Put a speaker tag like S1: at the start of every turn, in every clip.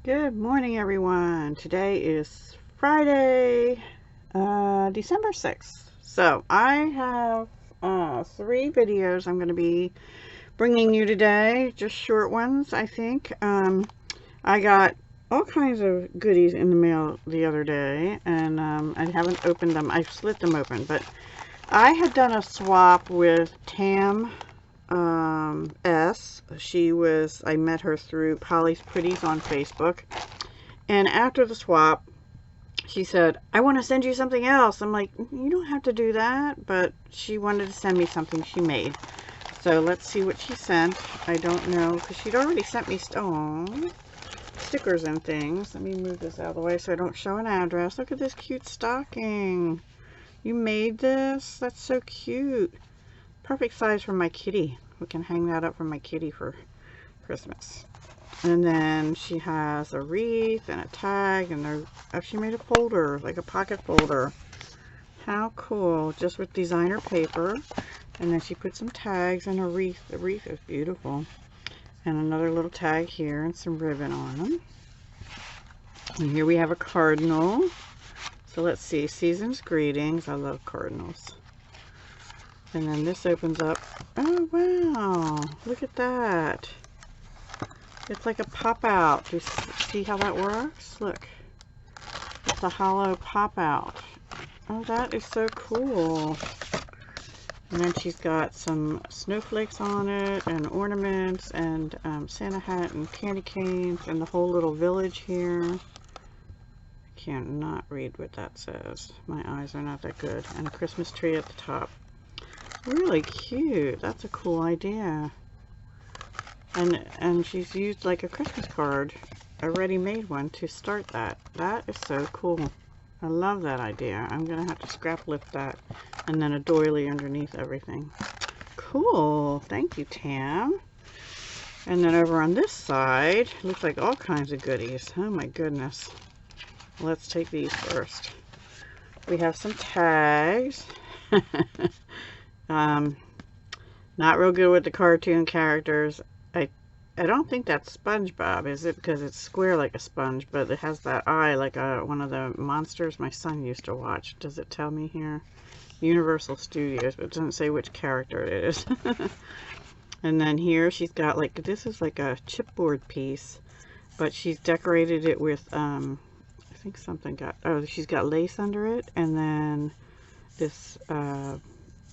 S1: Good morning, everyone. Today is Friday, December 6th. So I have 3 videos I'm going to be bringing you today, just short ones, I think. I got all kinds of goodies in the mail the other day, and I haven't opened them. I've slit them open, but I had done a swap with Tam S. I met her through Polly's Pretties on Facebook. And after the swap, she said, I want to send you something else. I'm like, you don't have to do that. But she wanted to send me something she made. So let's see what she sent. I don't know, because she'd already sent me stickers and things. Let me move this out of the way so I don't show an address. Look at this cute stocking. You made this? That's so cute. Perfect size for my kitty. We can hang that up for my kitty for Christmas. And then she has a wreath and a tag, and she made a folder, like a pocket folder. How cool, just with designer paper. And then she put some tags and a wreath. The wreath is beautiful. And another little tag here and some ribbon on them. And here we have a cardinal. So let's see, season's greetings. I love cardinals. And then this opens up. Oh, wow. Look at that. It's like a pop-out. Do you see how that works? Look. It's a hollow pop-out. Oh, that is so cool. And then she's got some snowflakes on it, and ornaments, and Santa hat, and candy canes, and the whole little village here. I can't not read what that says. My eyes are not that good. And a Christmas tree at the top. Really cute. That's a cool idea. And she's used like a Christmas card, a ready-made one, to start that. That is so cool. I love that idea. I'm gonna have to scrap lift that, and then a doily underneath everything. Cool. Thank you, Tam. And then over on this side, looks like all kinds of goodies. Oh my goodness. Let's take these first. We have some tags. Not real good with the cartoon characters. I don't think that's SpongeBob, is it? Because it's square like a sponge, but it has that eye like one of the monsters my son used to watch. Does it tell me here? Universal Studios, but it doesn't say which character it is. And then here she's got like, this is like a chipboard piece, but she's decorated it with, I think she's got lace under it, and then this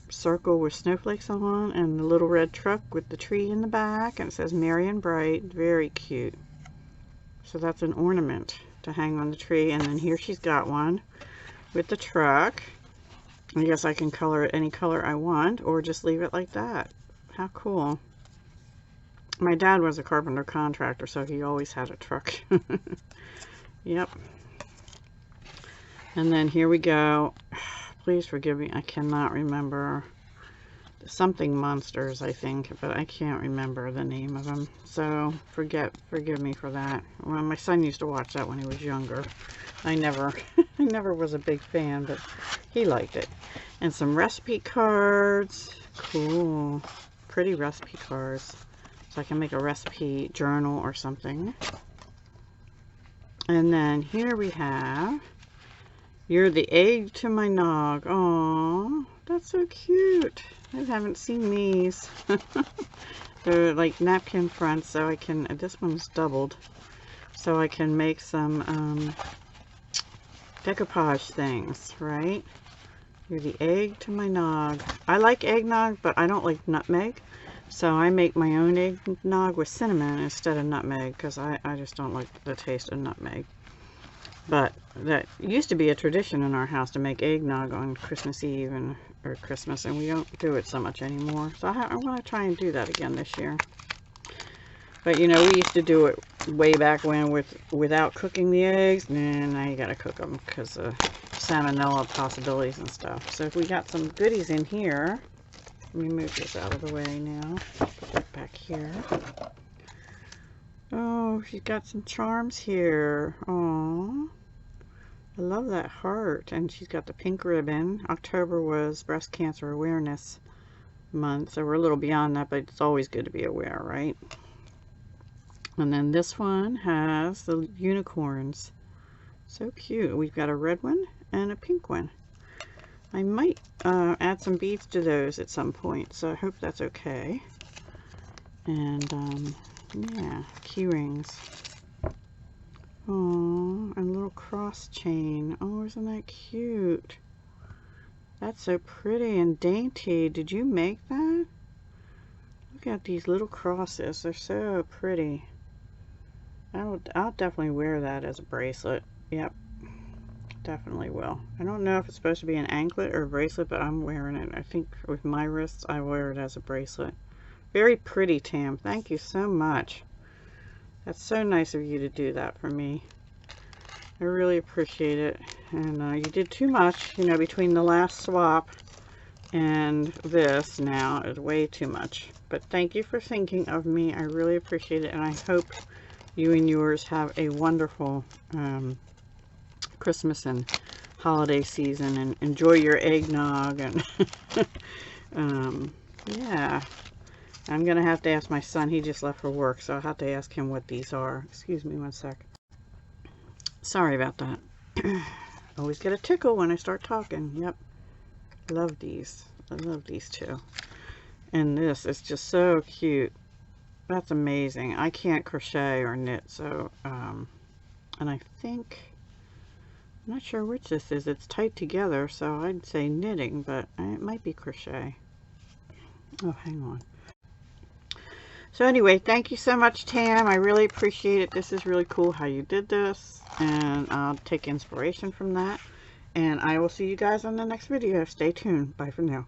S1: circle with snowflakes on, and the little red truck with the tree in the back, and it says Merry and Bright. Very cute. So that's an ornament to hang on the tree. And then here she's got one with the truck. I guess I can color it any color I want, or just leave it like that. How cool. My dad was a carpenter contractor, so he always had a truck. Yep. And then here we go. Please forgive me, I cannot remember. Something monsters, I think, but I can't remember the name of them. So forgive me for that. Well, my son used to watch that when he was younger. I never was a big fan, but he liked it. And some recipe cards. Cool. Pretty recipe cards. So I can make a recipe journal or something. And then here we have, you're the egg to my nog. Aww, that's so cute. I haven't seen these. They're like napkin fronts, so I can, this one's doubled, so I can make some decoupage things, right? You're the egg to my nog. I like eggnog, but I don't like nutmeg, so I make my own eggnog with cinnamon instead of nutmeg, because I just don't like the taste of nutmeg. But that used to be a tradition in our house to make eggnog on Christmas Eve or Christmas, and we don't do it so much anymore. So I want to try and do that again this year. But you know, we used to do it way back when without cooking the eggs, and now you gotta cook them because of salmonella possibilities and stuff. So if we got some goodies in here, let me move this out of the way now. Put that back here. Oh, she's got some charms here. Aww. I love that heart. And she's got the pink ribbon. October was Breast Cancer Awareness Month, so we're a little beyond that, but it's always good to be aware, right? And then this one has the unicorns. So cute. We've got a red one and a pink one. I might add some beads to those at some point, so I hope that's okay. And yeah, key rings. Oh, and a little cross chain. Oh, isn't that cute? That's so pretty and dainty. Did you make that? Look at these little crosses. They're so pretty. I'll definitely wear that as a bracelet. Yep, definitely will. I don't know if it's supposed to be an anklet or a bracelet, but I'm wearing it. I think with my wrists, I wear it as a bracelet. Very pretty, Tam. Thank you so much. That's so nice of you to do that for me. I really appreciate it. And you did too much, you know, between the last swap and this now is way too much. But thank you for thinking of me. I really appreciate it, and I hope you and yours have a wonderful Christmas and holiday season, and enjoy your eggnog. And yeah, I'm gonna have to ask my son. He just left for work, so I'll have to ask him what these are. Excuse me one sec. Sorry about that. Always get a tickle when I start talking. Yep, love these. I love these too. And this is just so cute. That's amazing. I can't crochet or knit, so and I think, I'm not sure which this is. It's tight together, so I'd say knitting, but it might be crochet. Oh, hang on. So anyway, thank you so much, Tam. I really appreciate it. This is really cool how you did this, and I'll take inspiration from that. And I will see you guys on the next video. Stay tuned. Bye for now.